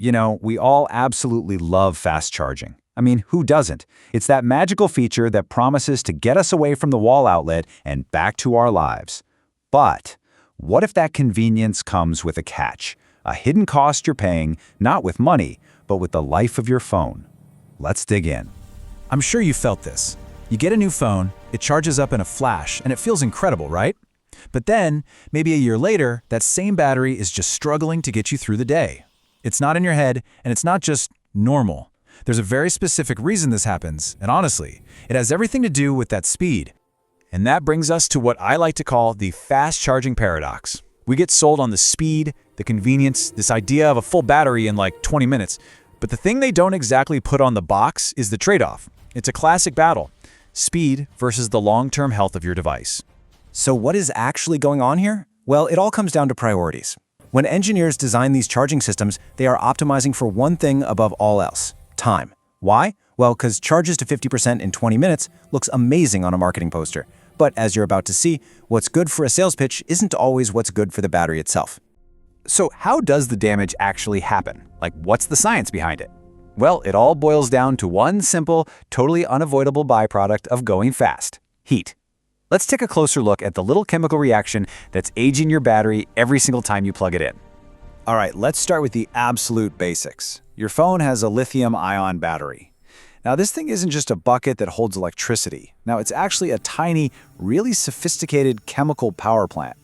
We all absolutely love fast charging. I mean, who doesn't? It's that magical feature that promises to get us away from the wall outlet and back to our lives. But what if that convenience comes with a catch? A hidden cost you're paying, not with money, but with the life of your phone. Let's dig in. I'm sure you felt this. You get a new phone, it charges up in a flash, and it feels incredible, right? But then, maybe a year later, that same battery is just struggling to get you through the day. It's not in your head, and it's not just normal. There's a very specific reason this happens, and honestly, it has everything to do with that speed. And that brings us to what I like to call the fast charging paradox. We get sold on the speed, the convenience, this idea of a full battery in like 20 minutes. But the thing they don't exactly put on the box is the trade-off. It's a classic battle. Speed versus the long-term health of your device. So what is actually going on here? Well, it all comes down to priorities. When engineers design these charging systems, they are optimizing for one thing above all else: time. Why? Well, because charges to 50% in 20 minutes looks amazing on a marketing poster. But as you're about to see, what's good for a sales pitch isn't always what's good for the battery itself. So how does the damage actually happen? Like, what's the science behind it? Well, it all boils down to one simple, totally unavoidable byproduct of going fast: heat. Let's take a closer look at the little chemical reaction that's aging your battery every single time you plug it in. All right, let's start with the absolute basics. Your phone has a lithium-ion battery. Now, this thing isn't just a bucket that holds electricity. Now, it's actually a tiny, really sophisticated chemical power plant.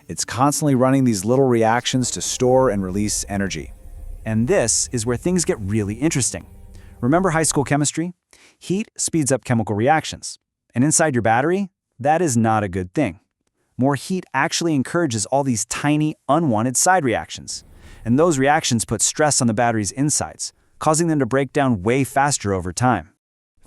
It's constantly running these little reactions to store and release energy. And this is where things get really interesting. Remember high school chemistry? Heat speeds up chemical reactions. And inside your battery, that is not a good thing. More heat actually encourages all these tiny, unwanted side reactions. And those reactions put stress on the battery's insides, causing them to break down way faster over time.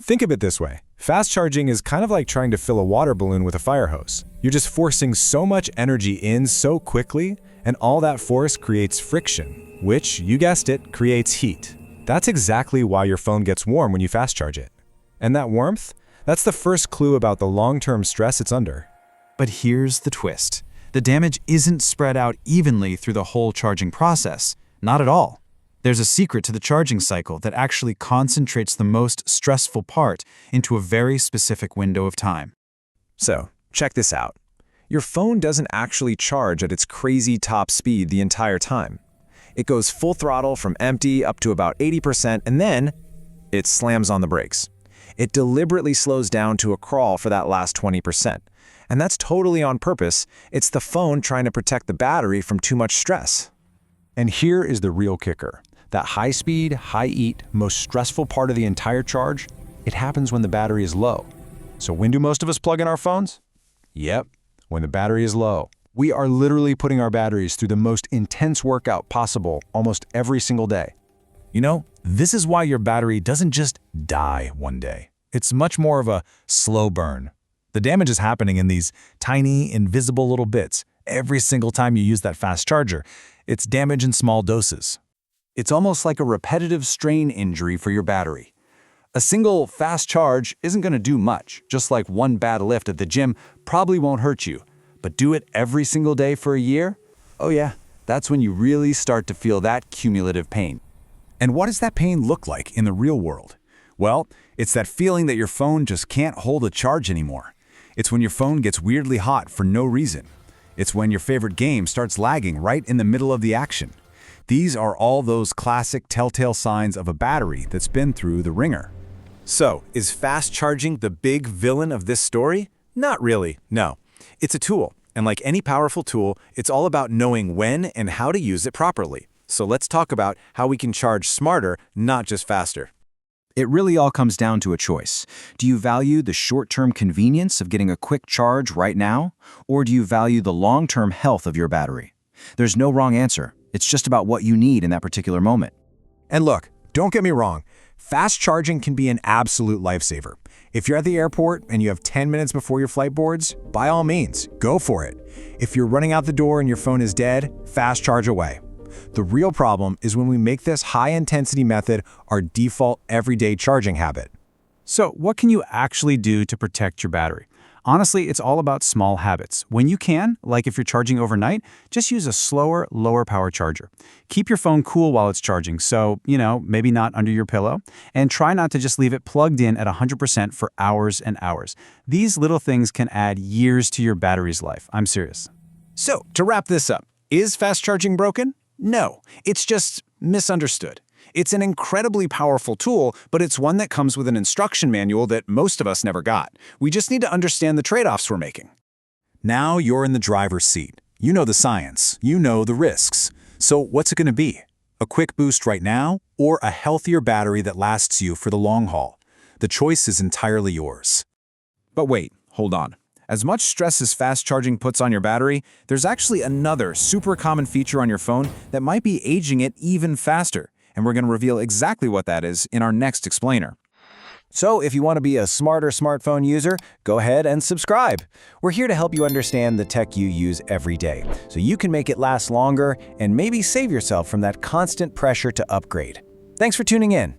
Think of it this way. Fast charging is kind of like trying to fill a water balloon with a fire hose. You're just forcing so much energy in so quickly, and all that force creates friction, which, you guessed it, creates heat. That's exactly why your phone gets warm when you fast charge it. And that warmth? That's the first clue about the long-term stress it's under. But here's the twist. The damage isn't spread out evenly through the whole charging process. Not at all. There's a secret to the charging cycle that actually concentrates the most stressful part into a very specific window of time. So, check this out. Your phone doesn't actually charge at its crazy top speed the entire time. It goes full throttle from empty up to about 80%, and then it slams on the brakes. It deliberately slows down to a crawl for that last 20%. And that's totally on purpose. It's the phone trying to protect the battery from too much stress. And here is the real kicker. That high-speed, high-heat, most stressful part of the entire charge, it happens when the battery is low. So when do most of us plug in our phones? Yep, when the battery is low. We are literally putting our batteries through the most intense workout possible almost every single day. This is why your battery doesn't just die one day. It's much more of a slow burn. The damage is happening in these tiny, invisible little bits. Every single time you use that fast charger, it's damage in small doses. It's almost like a repetitive strain injury for your battery. A single fast charge isn't going to do much, just like one bad lift at the gym probably won't hurt you. But do it every single day for a year? Oh yeah, that's when you really start to feel that cumulative pain. And what does that pain look like in the real world? Well, it's that feeling that your phone just can't hold a charge anymore. It's when your phone gets weirdly hot for no reason. It's when your favorite game starts lagging right in the middle of the action. These are all those classic telltale signs of a battery that's been through the ringer. So, is fast charging the big villain of this story? Not really, no. It's a tool, and like any powerful tool, it's all about knowing when and how to use it properly. So let's talk about how we can charge smarter, not just faster. It really all comes down to a choice. Do you value the short-term convenience of getting a quick charge right now, or do you value the long-term health of your battery? There's no wrong answer. It's just about what you need in that particular moment. And look, don't get me wrong. Fast charging can be an absolute lifesaver. If you're at the airport and you have 10 minutes before your flight boards, by all means, go for it. If you're running out the door and your phone is dead, fast charge away. The real problem is when we make this high-intensity method our default everyday charging habit. So what can you actually do to protect your battery? Honestly, it's all about small habits. When you can, like if you're charging overnight, just use a slower, lower power charger. Keep your phone cool while it's charging, so, maybe not under your pillow. And try not to just leave it plugged in at 100% for hours and hours. These little things can add years to your battery's life. I'm serious. So, to wrap this up, is fast charging broken? No, it's just misunderstood. It's an incredibly powerful tool, but it's one that comes with an instruction manual that most of us never got. We just need to understand the trade-offs we're making. Now you're in the driver's seat. You know the science. You know the risks. So what's it going to be? A quick boost right now, or a healthier battery that lasts you for the long haul? The choice is entirely yours. But wait, hold on. As much stress as fast charging puts on your battery, there's actually another super common feature on your phone that might be aging it even faster. And we're going to reveal exactly what that is in our next explainer. So if you want to be a smarter smartphone user, go ahead and subscribe. We're here to help you understand the tech you use every day, so you can make it last longer and maybe save yourself from that constant pressure to upgrade. Thanks for tuning in.